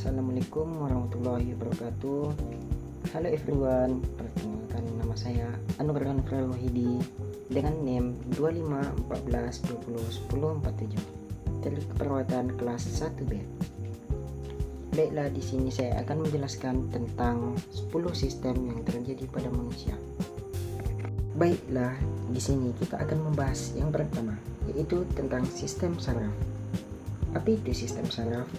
Assalamualaikum warahmatullahi wabarakatuh. Halo everyone, perkenalkan nama saya Anugrah Nofrel Wahidi dengan NIM 2514201047 dari keperawatan kelas 1B. Baiklah, di sini saya akan menjelaskan tentang 10 sistem yang terjadi pada manusia. Baiklah, di sini kita akan membahas yang pertama, yaitu tentang sistem saraf. Apa itu sistem saraf?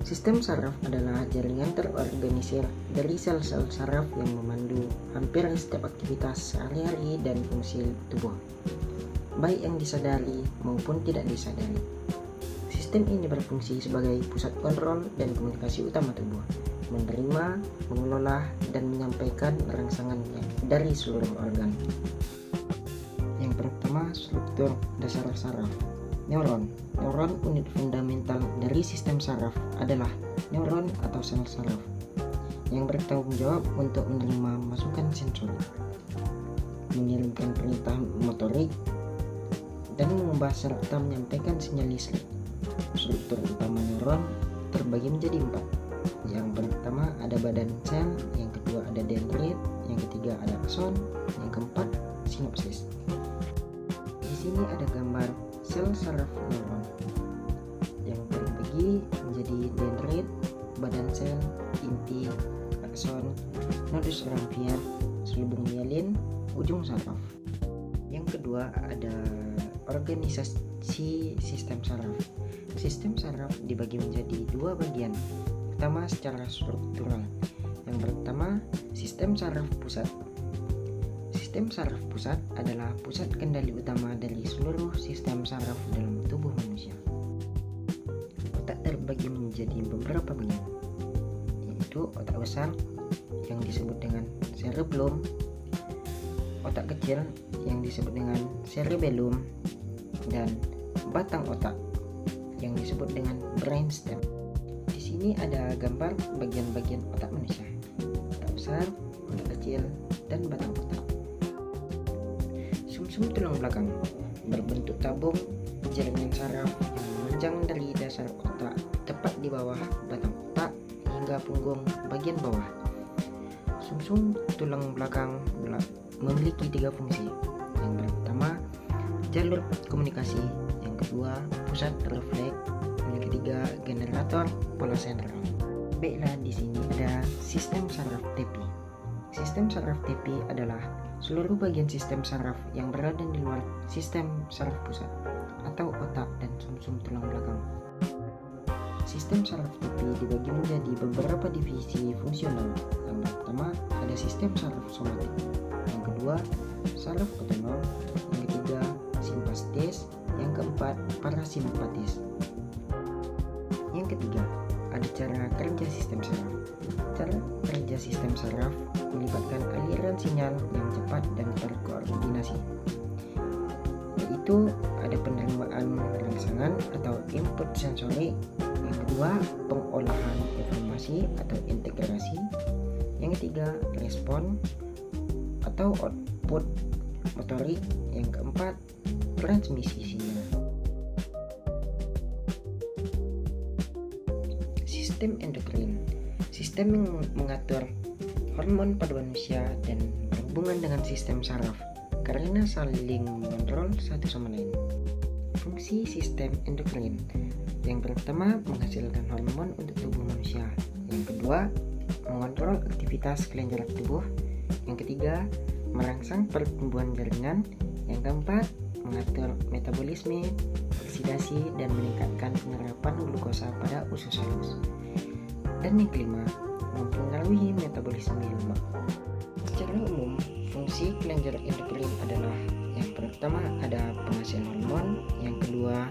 Sistem saraf adalah jaringan terorganisir dari sel-sel saraf yang memandu hampir setiap aktivitas sehari-hari dan fungsi tubuh, baik yang disadari maupun tidak disadari. Sistem ini berfungsi sebagai pusat kontrol dan komunikasi utama tubuh, menerima, mengelola, dan menyampaikan rangsangannya dari seluruh organ. Yang pertama, struktur dasar saraf. Neuron. Neuron, unit fundamental dari sistem saraf, adalah neuron atau sel saraf yang bertanggung jawab untuk menerima masukan sensori, mengirimkan perintah motorik, dan mengubah serta menyampaikan sinyal listrik. Struktur utama neuron terbagi menjadi 4. Yang pertama ada badan sel, yang kedua ada dendrit, yang ketiga ada akson, yang keempat sinapsis. Di sini ada gambar sel saraf neuron yang terbagi menjadi dendrit, badan sel, inti, akson, nodus rambia, selubung mielin, ujung saraf. Yang kedua ada organisasi sistem saraf. Sistem saraf dibagi menjadi 2 bagian. Pertama secara struktural. Yang pertama sistem saraf pusat. Sistem saraf pusat adalah pusat kendali utama dari seluruh sistem saraf dalam tubuh manusia. Otak terbagi menjadi beberapa bagian, yaitu otak besar yang disebut dengan cerebellum, otak kecil yang disebut dengan cerebellum, dan batang otak yang disebut dengan brainstem. Di sini ada gambar bagian-bagian otak manusia: otak besar, otak kecil, dan batang otak. Sumsum tulang belakang berbentuk tabung jaringan saraf yang memanjang dari dasar otak tepat di bawah batang otak hingga punggung bagian bawah. Sumsum tulang belakang memiliki 3 fungsi. Yang pertama, jalur komunikasi, yang kedua, pusat refleks, yang ketiga, generator pola sentral. Baiklah, di sini ada sistem saraf tepi. Sistem saraf tepi adalah seluruh bagian sistem saraf yang berada di luar sistem saraf pusat atau otak dan sumsum tulang belakang. Sistem saraf tepi dibagi menjadi beberapa divisi fungsional. Yang pertama ada sistem saraf somatik, yang kedua saraf otonom, yang ketiga simpatis, yang keempat parasimpatis. Yang ketiga ada cara kerja sistem saraf. Cara kerja sistem saraf melibatkan aliran sinyal yang cepat dan terkoordinasi, yaitu ada penerimaan rangsangan atau input sensori, yang kedua pengolahan informasi atau integrasi, yang ketiga respon atau output motorik, yang keempat transmisi sinyal. Sistem endokrin, sistem yang mengatur hormon pada manusia dan berhubungan dengan sistem saraf karena saling mengontrol satu sama lain. Fungsi sistem endokrin: yang pertama menghasilkan hormon untuk tubuh manusia, yang kedua mengontrol aktivitas kelenjar tubuh, yang ketiga merangsang pertumbuhan jaringan, yang keempat mengatur metabolisme, oksidasi, dan meningkatkan penyerapan glukosa pada usus halus, dan yang kelima mempengaruhi metabolisme lemak. Secara umum, fungsi kelenjar endokrin adalah: yang pertama ada penghasil hormon, yang kedua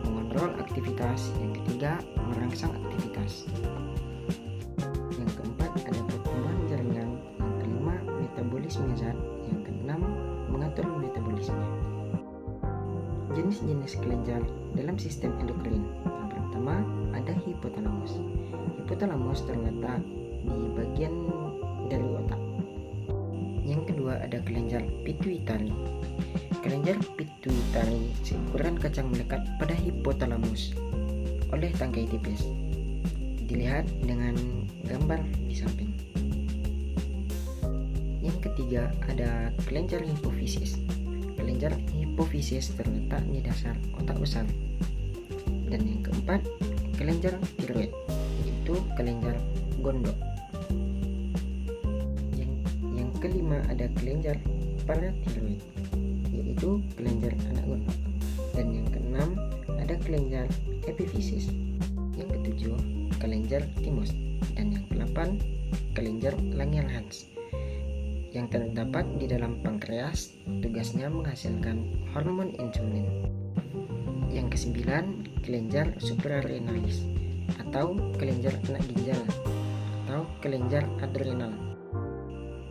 mengontrol aktivitas, yang ketiga merangsang aktivitas, yang keempat ada pertumbuhan jaringan, yang kelima metabolisme zat, yang keenam mengatur metabolisme. Jenis-jenis kelenjar dalam sistem endokrin: yang pertama ada hipotalamus. Hipotalamus terletak di bagian dari otak. Yang kedua ada kelenjar pituitari. Kelenjar pituitari seukuran kacang melekat pada hipotalamus oleh tangkai tipis. dilihat dengan gambar di samping. Yang ketiga ada kelenjar hipofisis. Kelenjar hipofisis terletak di dasar otak besar. Dan yang keempat, kelenjar tiroid, yaitu kelenjar gondok. Yang kelima ada kelenjar paratiroid, yaitu kelenjar anak gondok. Dan yang keenam ada kelenjar epifisis. Yang ketujuh, kelenjar timus. Dan yang kedelapan, kelenjar Langerhans yang terdapat di dalam pankreas, tugasnya menghasilkan hormon insulin. Yang kesembilan, kelenjar suprarenalis atau kelenjar anak ginjal atau kelenjar adrenal.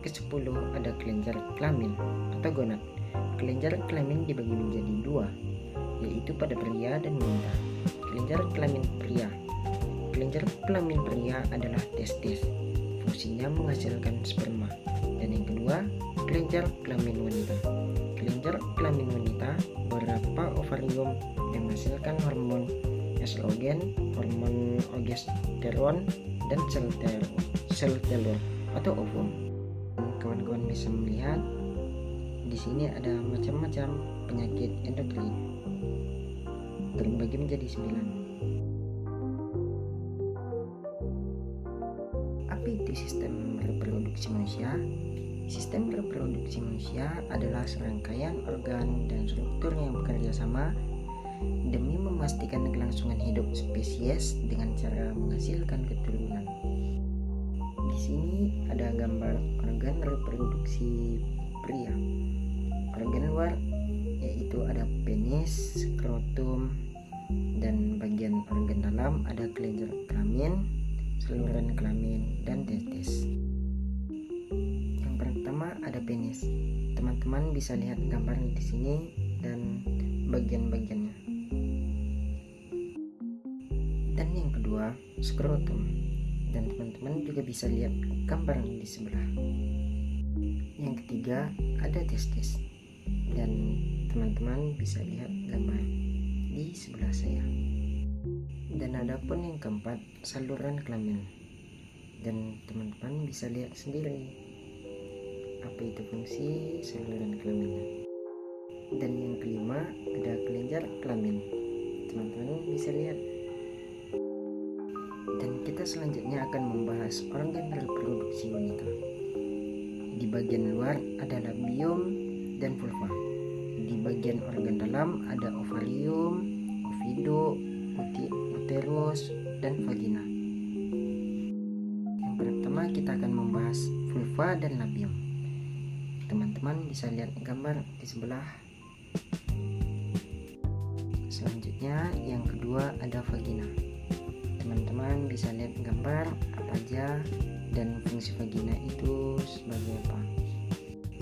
Kesepuluh ada kelenjar kelamin atau gonad. Kelenjar kelamin dibagi menjadi dua, yaitu pada pria dan wanita. Kelenjar kelamin pria. Kelenjar kelamin pria adalah testis. Fungsinya menghasilkan sperma. Dan yang kedua, kelenjar kelamin wanita. Kelenjar kelamin wanita beberapa ovarium yang menghasilkan hormon estrogen, hormon progesteron, dan sel telur atau ovum. Kawan-kawan bisa melihat di sini ada macam-macam penyakit endokrin terbagi menjadi 9. Apa itu sistem reproduksi manusia? Sistem reproduksi manusia adalah serangkaian organ dan struktur yang bekerja sama demi memastikan kelangsungan hidup spesies dengan cara menghasilkan keturunan. Di sini ada gambar organ reproduksi pria. Organ luar yaitu ada penis, skrotum, dan bagian organ dalam ada kelenjar kelamin, saluran kelamin, dan testis. Yang pertama ada penis. Teman-teman bisa lihat gambar di sini dan bagian-bagiannya. Dan yang kedua skrotum. Dan teman-teman juga bisa lihat gambar di sebelah. Yang ketiga ada testis. Dan teman-teman bisa lihat gambar di sebelah saya. Dan ada pun yang keempat saluran kelamin. Dan teman-teman bisa lihat sendiri apa itu fungsi saluran kelaminnya. Dan yang kelima ada kelenjar kelamin. Teman-teman bisa lihat. Dan kita selanjutnya akan membahas organ reproduksi wanita. Di bagian luar ada labium dan vulva. Di bagian organ dalam ada ovarium, ovido, uterus, dan vagina. Yang pertama kita akan membahas vulva dan labium. Teman-teman bisa lihat gambar di sebelah. Selanjutnya yang kedua ada vagina. Teman-teman bisa lihat gambar apa aja dan fungsi vagina itu sebagai apa.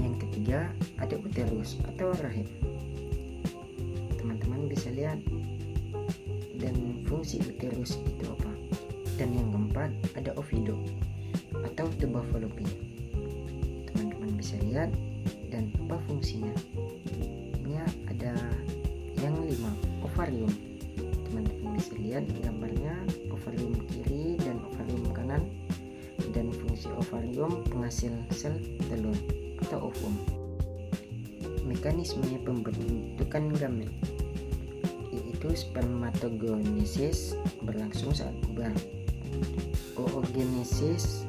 Yang ketiga ada uterus atau rahim. Teman-teman bisa lihat dan fungsi uterus itu apa. Dan yang keempat ada ovido atau tuba fallopi. Teman-teman bisa lihat dan apa fungsinya. Ini ada yang 5 ovarium. Teman-teman bisa lihat gambarnya, ovarium kiri dan ovarium kanan, dan fungsi ovarium penghasil sel telur atau ovum. Mekanisme pembentukan gamet yaitu spermatogenesis berlangsung saat ubar, oogenesis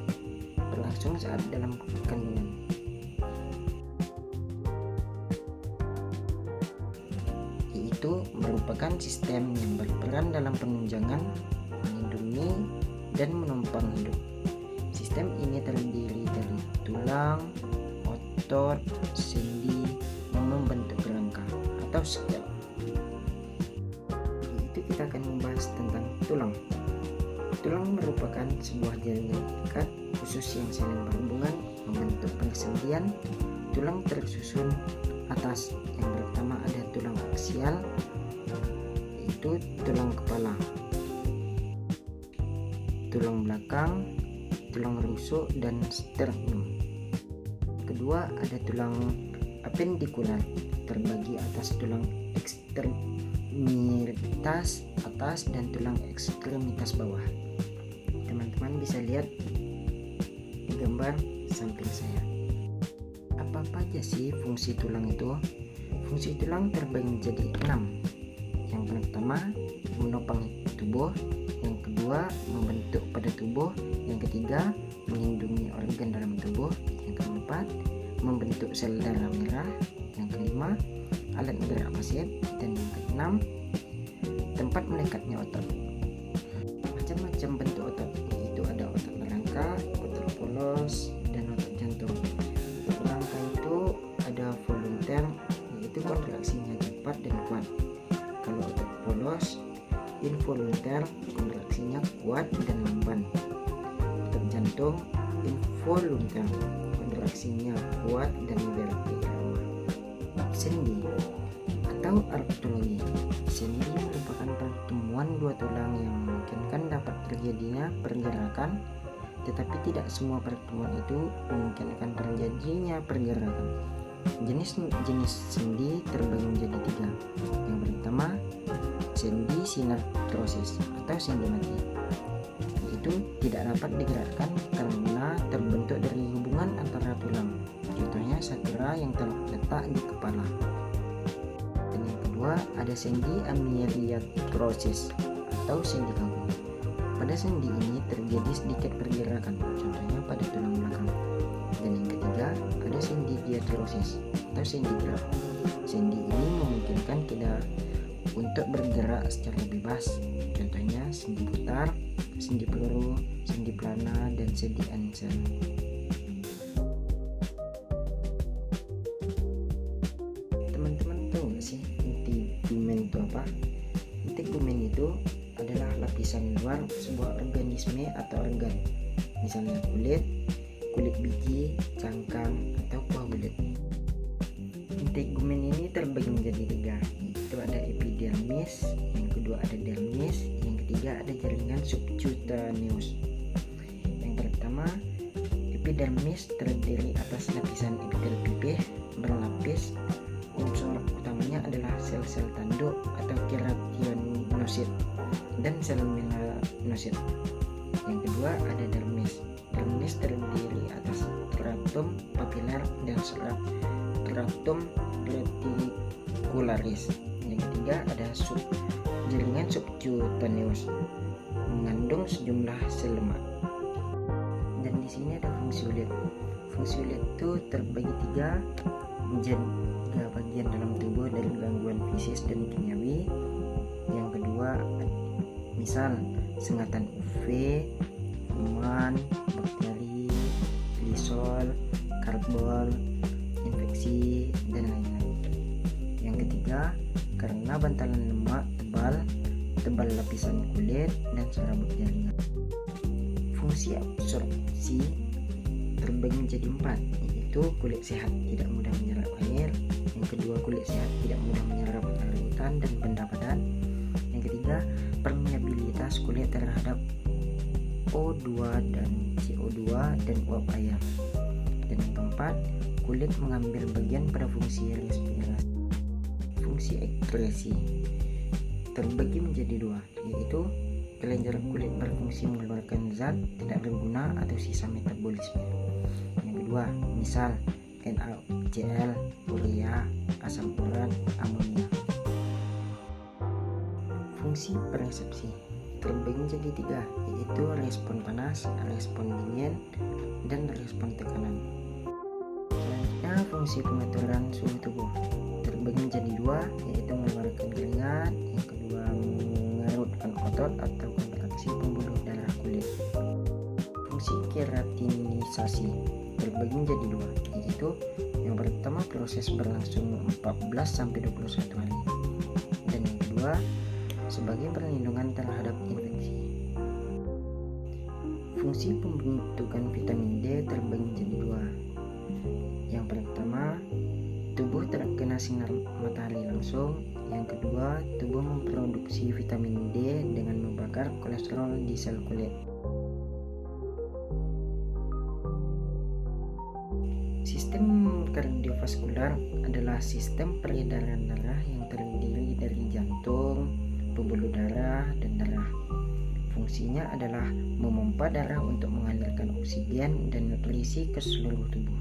berlangsung saat dalam kandungan. Itu merupakan sistem yang berperan dalam penunjangan, melindungi, dan menumpang hidup. Sistem ini terdiri dari tulang, otot, sendi, yang membentuk kerangka atau skel. Itu kita akan membahas tentang tulang. Tulang merupakan sebuah jaringan ikat khusus yang saling berhubungan membentuk persendian. Tulang tersusun atas. Yang pertama ada tulang aksial, yaitu tulang kepala, tulang belakang, tulang rusuk, dan sternum. Kedua ada tulang apendikular, terbagi atas tulang ekstremitas atas dan tulang ekstremitas bawah. Kalian bisa lihat di gambar samping saya. Apa aja sih fungsi tulang itu? Fungsi tulang terbagi menjadi 6. Yang pertama, menopang tubuh. Yang kedua, membentuk pada tubuh. Yang ketiga, melindungi organ dalam tubuh. Yang keempat, membentuk sel darah merah. Yang kelima, alat gerak pasif. Dan yang keenam, tempat melekatnya otot. Macam-macam bentuk otot, yaitu ada otot rangka, otot polos, dan otot jantung. Otot rangka itu ada volunteer, yaitu kontraksinya cepat dan kuat. Kalau otot polos, involunteer, kontraksinya kuat dan lamban. Otot jantung, involunteer, kontraksinya kuat dan berirama. Sendi atau artrologi. Sendi merupakan pertemuan dua tulang yang memungkinkan dapat terjadinya pergerakan, tetapi tidak semua pertemuan itu memungkinkan terjadinya pergerakan. Jenis sendi terbagi menjadi 3. Yang pertama, sendi sinartrosis atau sendi mati. Itu tidak dapat digerakkan karena terbentuk dari hubungan antara tulang. Contohnya satira yang terletak di kepala. Dan yang kedua, ada sendi amyeliatrosis atau sendi kaku. Pada sendi ini terjadi sedikit pergerakan, contohnya pada tulang belakang. Dan yang ketiga, ada sendi diatrosis atau sendi gerak. Sendi ini memungkinkan kita untuk bergerak secara bebas, contohnya sendi putar, sendi peluru, sendi pelana, dan sendi Ansel. Teman-teman tahu nggak sih integumen itu apa? Integumen itu adalah lapisan luar sebuah organisme atau organ, misalnya kulit biji, cangkang, atau kuah kulit. Integumen ini terbagi menjadi 3. Itu ada epidermis, yang kedua ada dermis, yang ketiga ada jaringan subcutaneus. Yang pertama, epidermis terdiri atas lapisan epitel pipih berlapis. Unsur utamanya adalah sel-sel tanduk atau keratinosit dan sel melanosit. Yang kedua ada dermis. Dermis terdiri atas stratum papiler dan stratum reticularis. Yang ketiga ada jaringan subcutaneus mengandung sejumlah sel lemak. Dan di sini ada fungsi kulit. Fungsi kulit itu terbagi 3, menjaga bagian dalam tubuh dari gangguan fisik dan kimiawi. Yang kedua, misal sengatan UV, kuman, bakteri, glisol, karbon, infeksi, dan lain-lain. Yang ketiga, karena bantalan lemak tebal lapisan kulit dan serabut jaringan. Fungsi absorpsi terbagi menjadi 4, yaitu kulit sehat tidak mudah menyerap air. Yang kedua, kulit sehat tidak mudah menyerap larutan dan benda padat. Yang ketiga, permeabilitas kulit terhadap O2 dan CO2 dan uap air. Dan yang keempat, kulit mengambil bagian pada fungsi respirasi. Fungsi ekskresi terbagi menjadi 2, yaitu kelenjar kulit berfungsi mengeluarkan zat tidak berguna atau sisa metabolisme. Yang kedua, misal NaCl, urea, asam urat, amonia. Fungsi persepsi terbagi menjadi 3, yaitu respon panas, respon dingin, dan respon tekanan. Selanjutnya, fungsi pengaturan suhu tubuh terbagi menjadi 2, yaitu mengeluarkan keringat. Yang kedua, mengerutkan otot atau kontraksi pembuluh darah kulit. Fungsi keratinisasi terbagi menjadi 2, yaitu yang pertama proses berlangsung 14-21 hari, dan yang kedua sebagai perlindungan terhadap infeksi. Fungsi pembentukan vitamin D terbagi menjadi 2. Yang pertama, tubuh terkena sinar matahari langsung. Yang kedua, tubuh memproduksi vitamin D dengan membakar kolesterol di sel kulit. Sistem kardiovaskular adalah sistem peredaran darah yang terdiri dari jantung, pembuluh darah, dan darah. Fungsinya adalah memompa darah untuk mengalirkan oksigen dan nutrisi ke seluruh tubuh,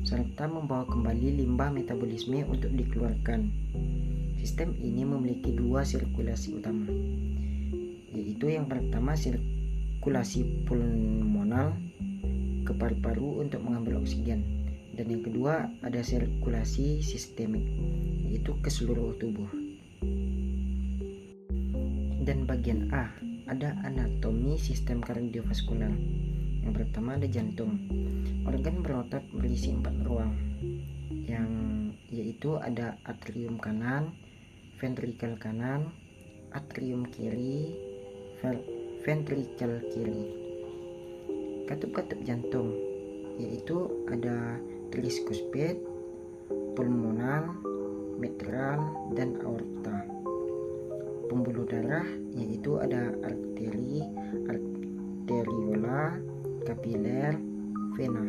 serta membawa kembali limbah metabolisme untuk dikeluarkan. Sistem ini memiliki dua sirkulasi utama, yaitu yang pertama sirkulasi pulmonal ke paru-paru untuk mengambil oksigen, dan yang kedua ada sirkulasi sistemik, yaitu ke seluruh tubuh. Dan bagian A, ada anatomi sistem kardiovaskular. Yang pertama ada jantung. Organ berotot berisi 4 ruang, yaitu ada atrium kanan, ventrikel kanan, atrium kiri, ventrikel kiri. Katup-katup jantung, yaitu ada tricuspid, pulmonal, mitral, dan aorta. Pembuluh darah, yaitu ada arteri, arteriola, kapiler, vena.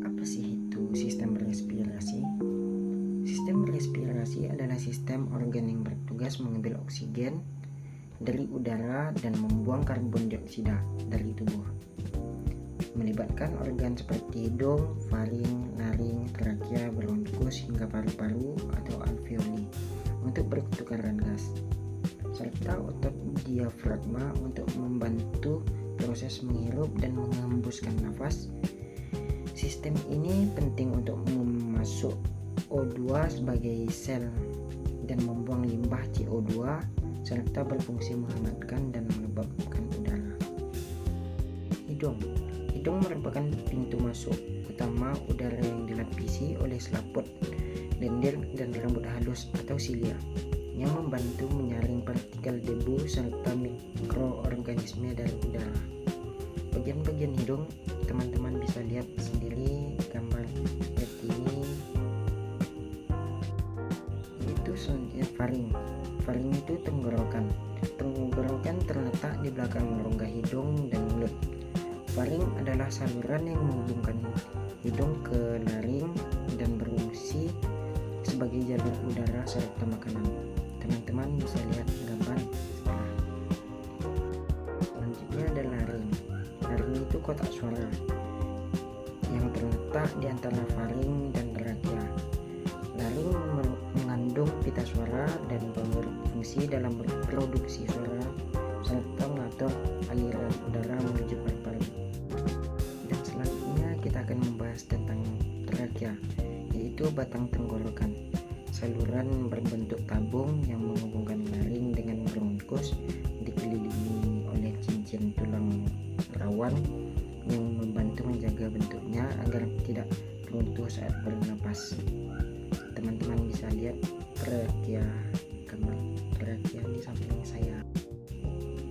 Apa sih itu sistem respirasi? Sistem respirasi adalah sistem organ yang bertugas mengambil oksigen dari udara dan membuang karbon dioksida dari tubuh. Melibatkan organ seperti hidung, faring, laring, trakea, bronkus, hingga paru-paru atau alveoli untuk pertukaran gas, serta otot diafragma untuk membantu proses menghirup dan mengembuskan nafas. Sistem ini penting untuk memasuk O2 sebagai sel dan membuang limbah CO2, serta berfungsi menghangatkan dan melembabkan udara. Hidung merupakan pintu masuk utama udara yang dilapisi oleh selaput, lendir, dan rambut halus atau silia yang membantu menyaring partikel debu serta mikroorganisme dari udara. Bagian-bagian hidung teman-teman bisa lihat sendiri gambar seperti ini. Itu selanjutnya faring. Faring itu tenggorokan. Tenggorokan terletak di belakang rongga hidung dan mulut. Faring adalah saluran yang menghubungkan hidung ke laring dan berfungsi sebagai jalur udara serta makanan. Teman-teman bisa lihat gambar setelah. Selanjutnya ada laring. Laring itu kotak suara yang terletak di antara faring dan trakea. Laring mengandung pita suara dan berfungsi dalam produksi suara serta mengatur aliran udara menuju paru-paru. Dan selanjutnya kita akan membahas tentang trakea, yaitu batang tenggorokan, saluran berbentuk tabung yang menghubungkan laring dengan bronkus, dikelilingi oleh cincin tulang rawan yang membantu menjaga bentuknya agar tidak runtuh saat bernapas. Teman-teman bisa lihat trakea, gambar trakea di samping saya.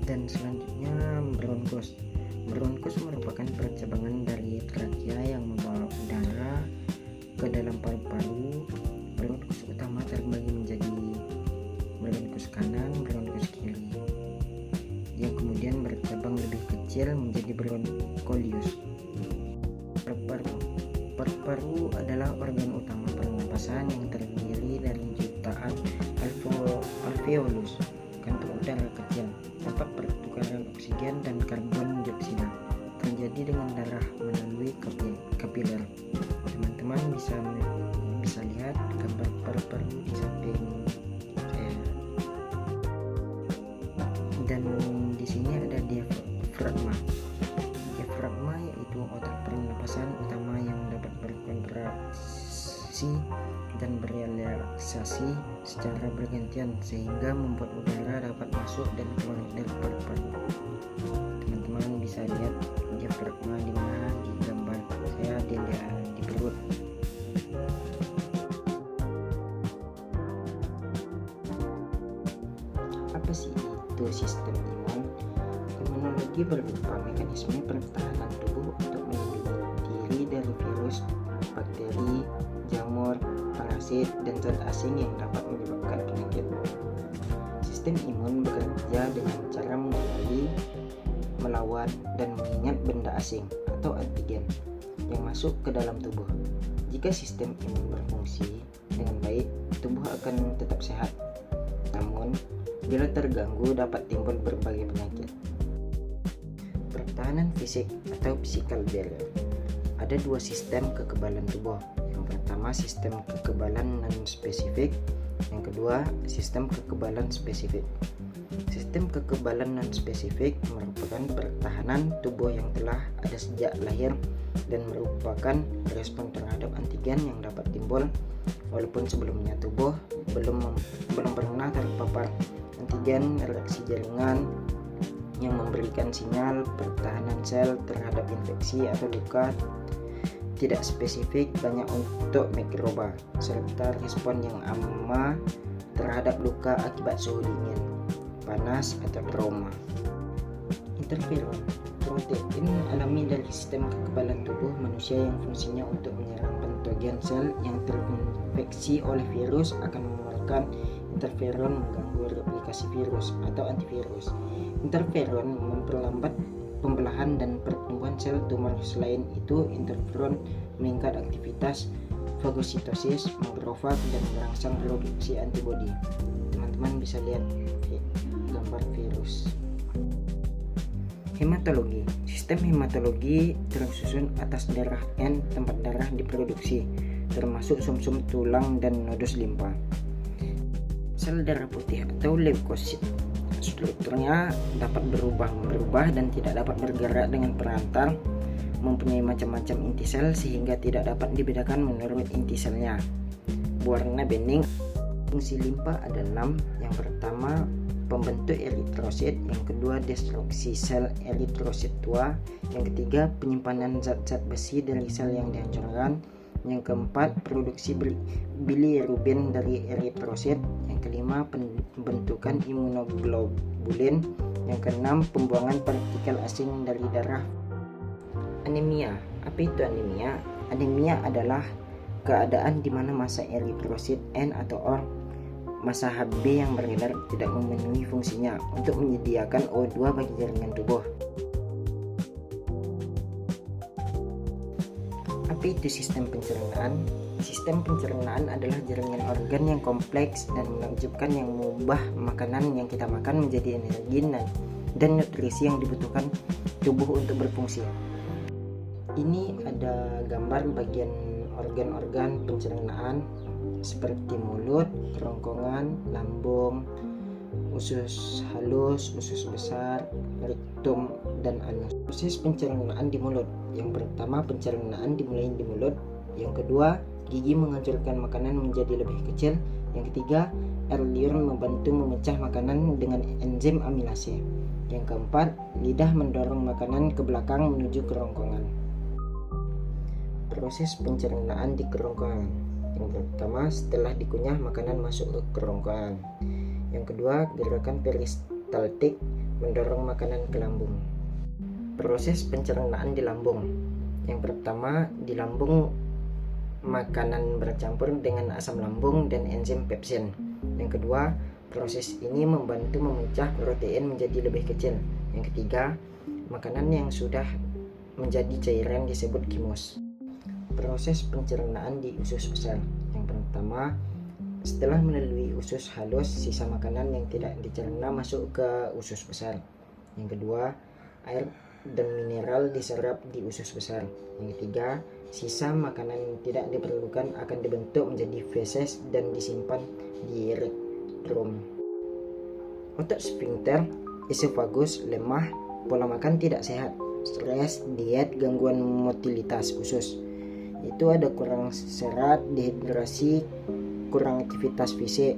Dan selanjutnya bronkus. Bronkus merupakan percabangan dari trakea yang membawa udara ke dalam paru-paru. Bronkus utama terbagi menjadi bronkus kanan, bronkus kiri, yang kemudian bercabang lebih kecil menjadi broncholius. Paru-paru adalah organ utama pernapasan yang terdiri dari jutaan alveolus, kantung udara kecil. Tempat pertukaran oksigen dan karbon dioksida terjadi dengan darah melalui kapiler. Teman-teman bisa lihat gambar paru-paru di samping saya. Dan di sini ada diafragma. Diafragma yaitu otot pernapasan utama yang dapat berkontraksi dan berelaksasi secara bergantian sehingga membuat udara dapat masuk dan keluar dari paru-paru. Teman-teman bisa lihat diafragma di mana di gambar saya di perut. Apa sih itu sistem imun? Imunologi berupa mekanisme pertahanan tubuh untuk melindungi diri dari virus, bakteri, jamur, parasit, dan zat asing yang dapat menyebabkan penyakit. Sistem imun bekerja dengan cara mengenali, melawan, dan mengingat benda asing atau antigen yang masuk ke dalam tubuh. Jika sistem imun berfungsi dengan baik, tubuh akan tetap sehat. namun bila terganggu dapat timbul berbagai penyakit. Pertahanan fisik atau physical barrier. Ada dua sistem kekebalan tubuh. Yang pertama sistem kekebalan non-spesifik, yang kedua sistem kekebalan spesifik. Sistem kekebalan non-spesifik merupakan pertahanan tubuh yang telah ada sejak lahir dan merupakan respon terhadap antigen yang dapat timbul walaupun sebelumnya tubuh belum pernah terpapar antigen. Reaksi jaringan yang memberikan sinyal pertahanan sel terhadap infeksi atau luka tidak spesifik banyak untuk mikroba, serta respon yang ama terhadap luka akibat suhu dingin, panas, atau trauma. Interferon, protein alami dari sistem kekebalan tubuh manusia yang fungsinya untuk menyerang patogen sel yang terinfeksi oleh virus akan mengeluarkan interferon mengganggu replikasi virus atau antivirus. Interferon memperlambat pembelahan dan pertumbuhan sel tumor. Selain itu, interferon meningkat aktivitas fagositosis, memperofak dan merangsang produksi antibodi. Teman-teman bisa lihat gambar virus. Hematologi. Sistem hematologi tersusun atas darah N, tempat darah diproduksi, termasuk sumsum tulang dan nodus limpa. Sel darah putih atau leukosit. Strukturnya dapat berubah dan tidak dapat bergerak dengan perantar, mempunyai macam-macam inti sel sehingga tidak dapat dibedakan menurut inti selnya. Warna bening. Fungsi limpa ada 6. Yang pertama, pembentuk eritrosit, yang kedua destruksi sel eritrosit tua, yang ketiga penyimpanan zat-zat besi dari sel yang dihancurkan, yang keempat produksi bilirubin dari eritrosit, yang kelima pembentukan imunoglobulin, yang keenam pembuangan partikel asing dari darah. Anemia. Apa itu anemia? Anemia adalah keadaan di mana massa eritrosit N atau O massa Hb yang beredar tidak memenuhi fungsinya untuk menyediakan O2 bagi jaringan tubuh. Apa itu sistem pencernaan? Sistem pencernaan adalah jaringan organ yang kompleks dan menakjubkan yang mengubah makanan yang kita makan menjadi energi dan nutrisi yang dibutuhkan tubuh untuk berfungsi. Ini ada gambar bagian organ-organ pencernaan seperti mulut, kerongkongan, lambung, usus halus, usus besar, rektum, dan anus. Proses pencernaan di mulut. Yang pertama, pencernaan dimulai di mulut. Yang kedua, gigi menghancurkan makanan menjadi lebih kecil. Yang ketiga, air liur membantu memecah makanan dengan enzim amilase. Yang keempat, lidah mendorong makanan ke belakang menuju kerongkongan. Proses pencernaan di kerongkongan. Yang pertama, setelah dikunyah makanan masuk ke kerongkongan. Yang kedua, gerakan peristaltik mendorong makanan ke lambung. Proses pencernaan di lambung. Yang pertama, di lambung makanan bercampur dengan asam lambung dan enzim pepsin. Yang kedua, proses ini membantu memecah protein menjadi lebih kecil. Yang ketiga, makanan yang sudah menjadi cairan disebut chymus. Proses pencernaan di usus besar. Yang pertama, setelah melalui usus halus, sisa makanan yang tidak dicerna masuk ke usus besar. Yang kedua, air dan mineral diserap di usus besar. Yang ketiga, sisa makanan yang tidak diperlukan akan dibentuk menjadi feses dan disimpan di rektum. Otot sphincter, esofagus lemah, pola makan tidak sehat, stres, diet, gangguan motilitas usus. Itu ada kurang serat, dehidrasi, kurang aktivitas fisik.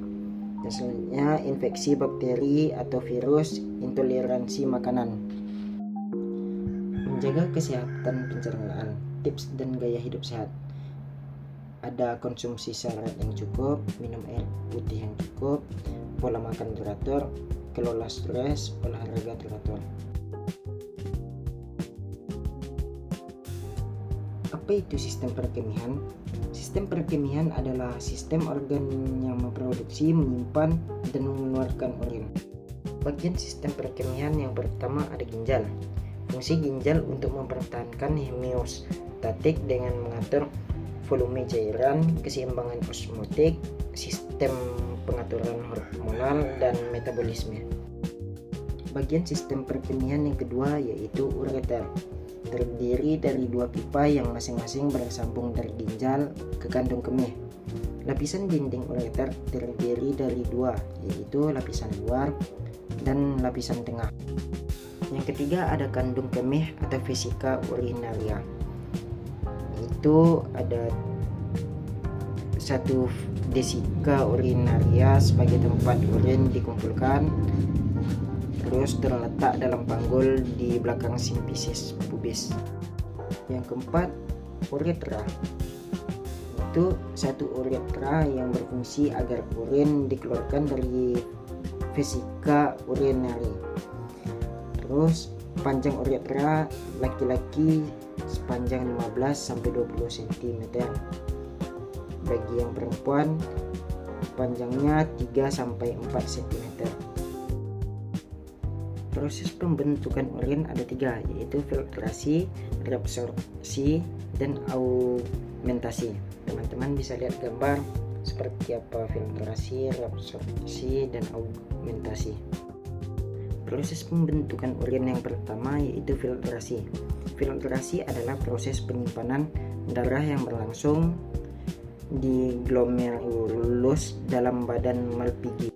Dan selanjutnya infeksi bakteri atau virus, intoleransi makanan. Menjaga kesehatan pencernaan, tips dan gaya hidup sehat. Ada konsumsi serat yang cukup, minum air putih yang cukup, pola makan teratur, kelola stres, olahraga teratur. Apa itu sistem perkemihan? Sistem perkemihan adalah sistem organ yang memproduksi, menyimpan, dan mengeluarkan urin. Bagian sistem perkemihan yang pertama ada ginjal. Fungsi ginjal untuk mempertahankan homeostatik dengan mengatur volume cairan, keseimbangan osmotik, sistem pengaturan hormonal dan metabolisme. Bagian sistem perkemihan yang kedua yaitu ureter, terdiri dari dua pipa yang masing-masing bersambung dari ginjal ke kandung kemih. Lapisan dinding ureter terdiri dari dua, yaitu lapisan luar dan lapisan tengah. Yang ketiga ada kandung kemih atau vesika urinaria. Itu ada satu vesika urinaria sebagai tempat urin dikumpulkan, terus terletak dalam panggul di belakang simfisis pubis. Yang keempat, uretra. Itu satu uretra yang berfungsi agar urin dikeluarkan dari vesika urinari. Terus panjang uretra laki-laki sepanjang 15 sampai 20 cm. Bagi yang perempuan panjangnya 3 sampai 4 cm. Proses pembentukan urin ada tiga, yaitu filtrasi, reabsorpsi, dan augmentasi. Teman-teman bisa lihat gambar seperti apa filtrasi, reabsorpsi, dan augmentasi. Proses pembentukan urin yang pertama yaitu filtrasi. Filtrasi adalah proses penyimpanan darah yang berlangsung di glomerulus dalam badan Malpighi.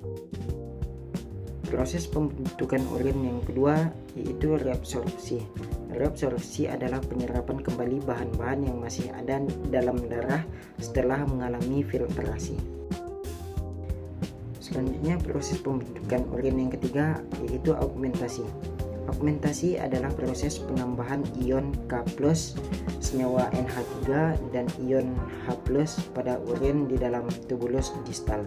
Proses pembentukan urin yang kedua yaitu reabsorpsi. Reabsorpsi adalah penyerapan kembali bahan-bahan yang masih ada dalam darah setelah mengalami filtrasi. Selanjutnya proses pembentukan urin yang ketiga yaitu augmentasi. Augmentasi adalah proses penambahan ion K+ senyawa NH3 dan ion H+ pada urin di dalam tubulus distal.